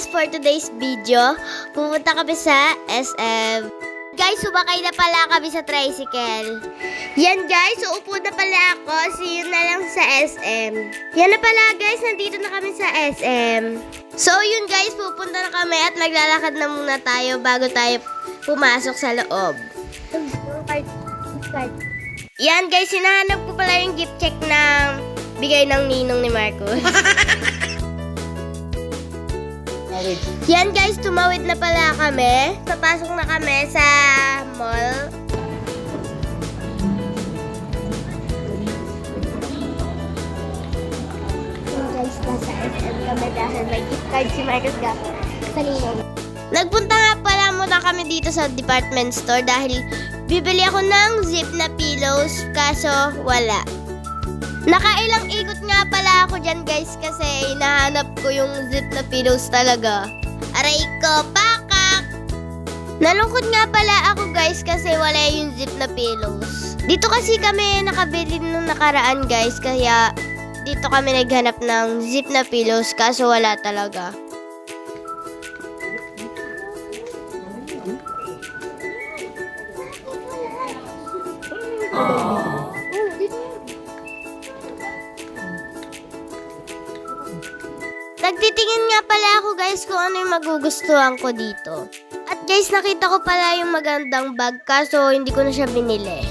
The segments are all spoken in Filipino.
guys, for today's video, pupunta kami sa SM. Guys, sumakay na pala kami sa tricycle. Yan guys, uupo na pala ako. See you na lang sa SM. Yan na pala guys, nandito na kami sa SM. So yun guys, pupunta na kami at maglalakad na muna tayo bago tayo pumasok sa loob. Yan guys, hinahanap ko pala yung gift check na bigay ng ninong ni Marcos. Yan guys, tumawid na pala kami. Papasok na kami sa mall. Yan guys, nasa SM kami dahil may gift card si Marcos sa ninong. Nagpunta nga pala muna kami dito sa department store dahil bibili ako ng zip na pillows kaso wala. Nakailang ikot nga pala ako dyan guys kasi hinahanap ko yung zip na pillows talaga. Aray ko, pakak! Nalungkot nga pala ako guys kasi wala yung zip na pillows. Dito kasi kami nakabili nung nakaraan guys kaya dito kami naghanap ng zip na pillows kaso wala talaga. Nagtitingin nga pala ako guys kung ano yung magugustuhan ko dito. At guys, nakita ko pala yung magandang bag kaso hindi ko na siya binili.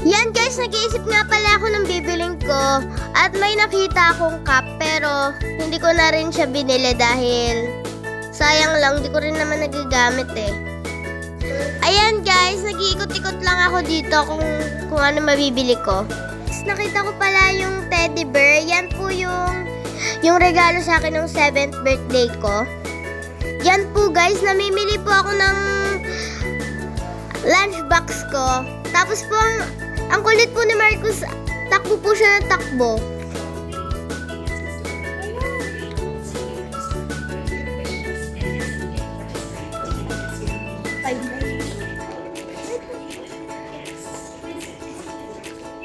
Yan guys, nag-iisip nga pala ako ng bibiling ko. At may nakita akong cup pero hindi ko na rin siya binili dahil sayang lang, di ko rin naman nagagamit eh. Ayan guys, nag-iikot-ikot lang ako dito kung ano mabibili ko. Nakita ko pala yung teddy bear. Yan po yung regalo sa akin ng 7th birthday ko. Yan po guys, namimili po ako ng lunchbox ko. Tapos po, ang kulit po ni Marcos, takbo po siya ng takbo.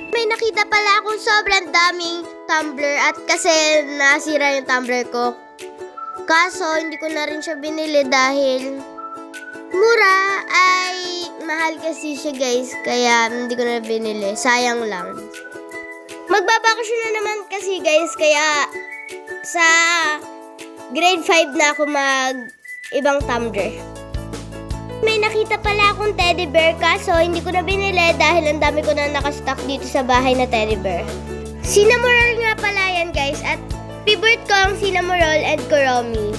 May nakita pala akong sobrang daming tumbler at kasi nasira yung tumbler ko. Kaso hindi ko na rin siya binili dahil mura ay mahal kasi siya guys. Kaya hindi ko na binili. Sayang lang. Magbabakasyon na naman kasi guys. Kaya sa grade 5 na ako ibang tumbler. May nakita pala akong teddy bear kaso hindi ko na binili dahil ang dami ko na nakastock dito sa bahay na teddy bear. Cinnamoroll nga pala yan guys at favorite ko ang Cinnamoroll and Kuromi.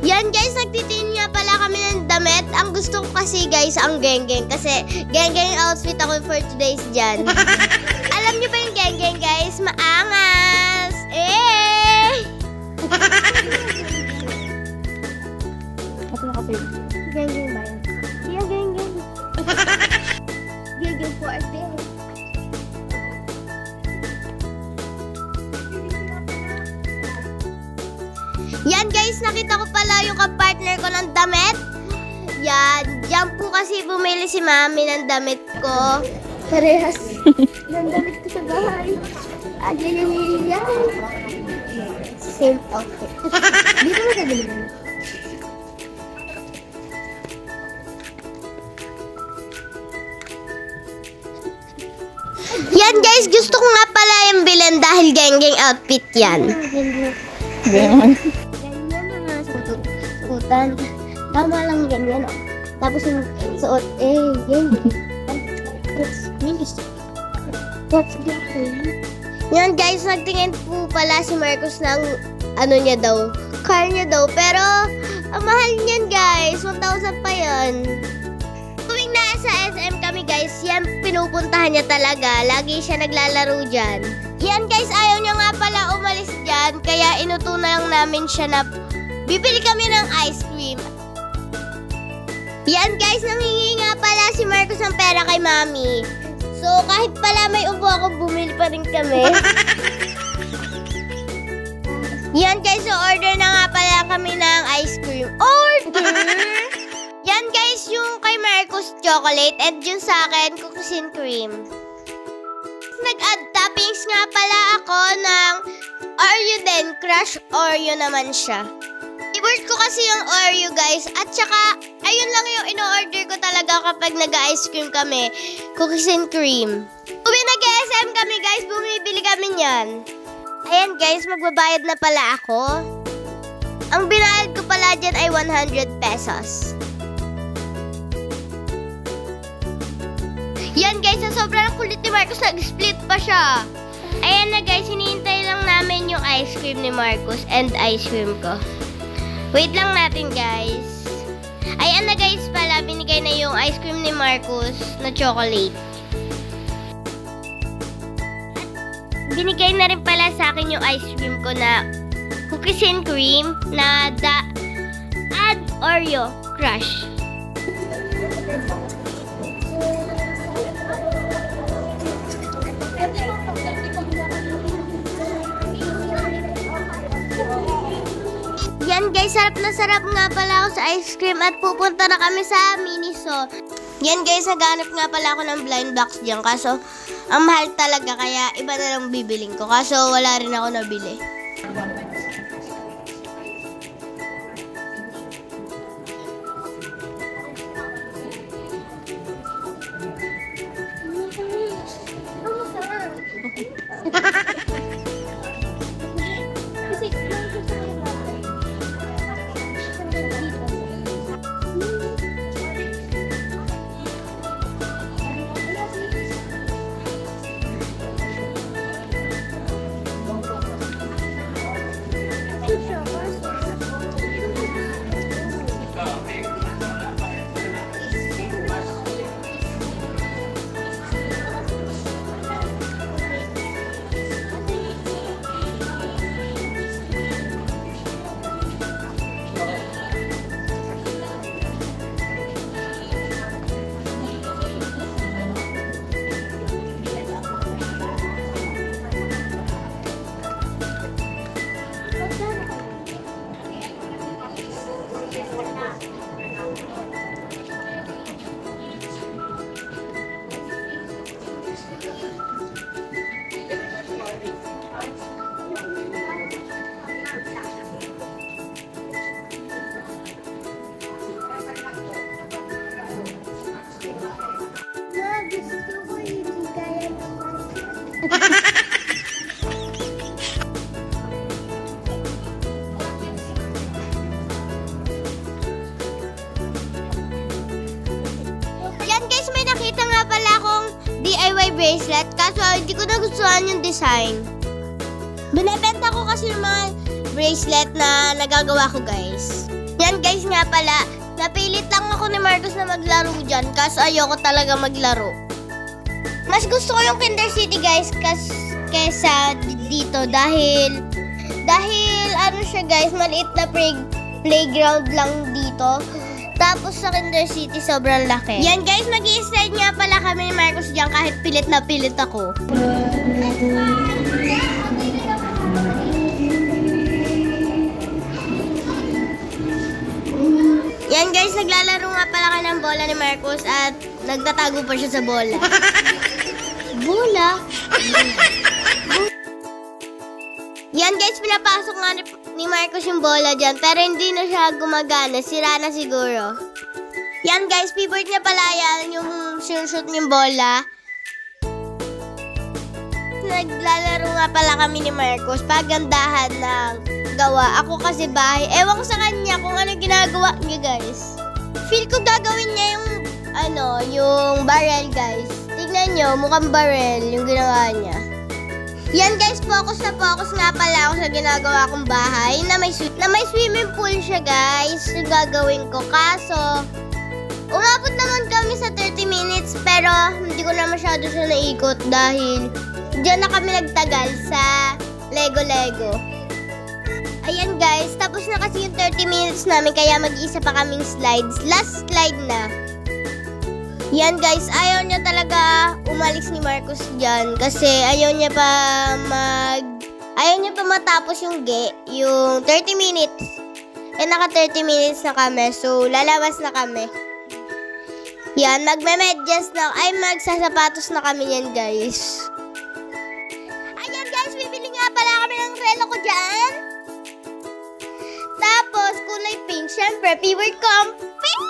Yan guys, nagtitingin nga pala kami ng damit. Ang gusto ko kasi guys ang geng-geng kasi geng-geng outfit ako for today's dyan. Alam niyo ba yung geng-geng guys? Maangas! Eh! Ito na kasi. Geng-geng ba yan? Siya geng-geng. Geng-geng for a day. Yan guys, nakita ko pala yung kapartner ko ng damit. Yan, diyan po kasi bumili si mami ng damit ko. Parehas ng damit ko sa bahay. Ay. Same outfit. Dito mo nabili mo. Yan guys, gusto ko nga pala yung bilhin dahil geng-geng outfit yan. Ganyan. Ganyan na nga suotan. Tama lang ganyan oh. Tapos yung suot, geng-geng. That's good. Yan guys, nagtingin po pala si Marcos ng niya daw, car niya daw. Pero, ang mahal niyan guys, 1,000 pa yan. Tuwing nasa SM kami guys, yan pinupuntahan niya talaga. Lagi siya naglalaro dyan. Yan guys, ayaw niya nga pala umalis dyan. Kaya inuto na lang namin siya na bibili kami ng ice cream. Yan guys, nanghingi nga pala si Marcos ng pera kay mami. So kahit pala may upo ako, bumili pa rin kami. Yan guys, so order na nga pala kami ng ice cream. Order! Yan guys, yung kay Marcos chocolate and yung sa akin cookies and cream. nag-add toppings nga pala ako ng Oreo din. Crush Oreo naman siya. Favorite ko kasi yung Oreo, guys. At saka, ayun lang yung ino-order ko talaga kapag nag-ice cream kami. Cookies and cream. Uwi nag-SM kami, guys. Bumibili kami niyan. Ayan, guys. Magbabayad na pala ako. Ang binayad ko pala dyan ay 100 pesos. Yan, guys. Sa sobrang kulit ni Marcos, nag-split pa siya. Ayan na, guys. Hinihintay lang namin yung ice cream ni Marcos and ice cream ko. Wait lang natin, guys. Ayan na, guys, pala. Binigay na yung ice cream ni Marcos na chocolate. At binigay na rin pala sa akin yung ice cream ko na cookies and cream na add Oreo Crush. Yan, guys, sarap na sarap nga pala ako sa ice cream at pupunta na kami sa Miniso. Yan, guys, naghanap nga pala ako ng blind box dyan. Kaso, ang mahal talaga kaya iba na lang bibiling ko. Kaso, wala rin ako nabili. Yan, guys, may nakita nga pala akong DIY bracelet kaso hindi ko nagustuhan yung design. Binebenta ko kasi yung mga bracelet na nagagawa ko, guys. Yan, guys, nga pala, napilit lang ako ni Marcos na maglaro dyan kaso ayoko talaga maglaro. Mas gusto ko yung Kinder City, guys, kesa dito dahil ano siya, guys, maliit na playground lang dito. Tapos sa Kinder City, sobrang laki. Yan, guys, mag-i-slide nga pala kami ni Marcos dyan kahit pilit na pilit ako. Yan, guys, naglalaro nga pala ka ng bola ni Marcos at nagtatago pa siya sa bola. Bola? Yan, guys, pinapasok nga ni Marcos yung bola dyan pero hindi na siya gumagana. Sira na siguro. Yan, guys, favorite niya pala yan yung sinushoot niyong bola. Naglalaro nga pala kami ni Marcos. Pagandahan ng gawa. Ako kasi bahay. Ewan ko sa kanya kung ano ginagawa niya, guys. Feel ko gagawin niya yung barrel, guys. Tignan nyo, mukhang barrel yung ginawa niya. Yan, guys, focus na focus nga pala ako sa ginagawa kong bahay na may swimming pool siya, guys. Yung gagawin ko. Kaso, umabot naman kami sa 30 minutes pero hindi ko na masyado siya naikot dahil diyan na kami nagtagal sa Lego. Ayan, guys, tapos na kasi yung 30 minutes namin kaya mag-iisa pa kaming slides. Last slide na. Yan, guys, ayaw niya talaga umalis ni Marcos dyan kasi ayaw niya pa matapos yung 30 minutes. Naka 30 minutes na kami, so lalabas na kami. Yan, magsasapatos na kami yan, guys. dyan. Tapos, kulay pink. Siyempre, favorite ko ang pink.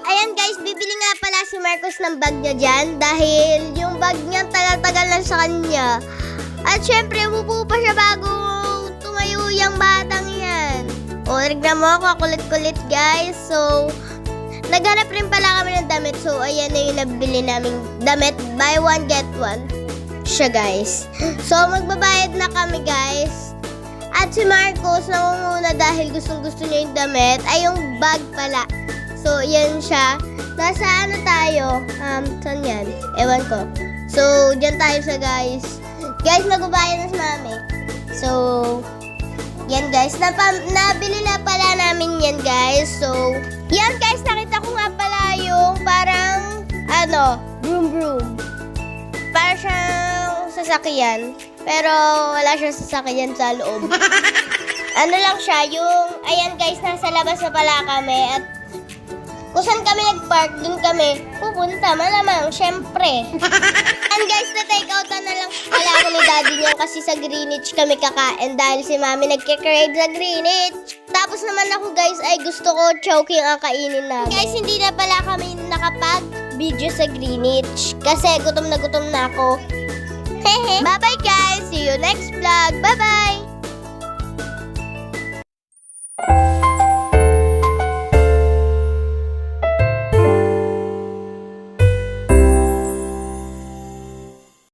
Ayan guys, bibili nga pala si Marcos ng bag niya dyan dahil yung bag niya tagal-tagal na sa kanya. At syempre, umupo pa siya bago tumayo yung batang yan. O, tignan mo ako, kulit-kulit guys. So, naghanap rin pala kami ng damit. So, ayan na yung nabili naming damit. Buy one, get one. Siya guys. So, magbabayad na kami guys. At si Marcos, nangunguna dahil gustong-gusto niya yung damit. Ay, yung bag pala. So, yan siya. Nasa ano tayo? Saan yan? Ewan ko. So, dyan tayo sa guys. Guys, magbabayad na si Mami. So, yan guys. Nabili na pala namin yan guys. So, yan guys. Nakita ko nga pala yung parang, broom. Para siyang sasakyan. Pero, wala siyang sasakyan sa loob. Ano lang siya, ayan guys, nasa labas na pala kami. At, kung saan kami nag-park, dun kami pupunta. Malamang, syempre. And guys, na-take out na lang pala ako ni Daddy niya kasi sa Greenwich kami kakain dahil si Mami nagke-crave sa Greenwich. Tapos naman ako guys, ay gusto ko choking ang kainin namin. Guys, hindi na pala kami nakapag-video sa Greenwich kasi gutom na ako. Bye-bye guys! See you next vlog! Bye-bye!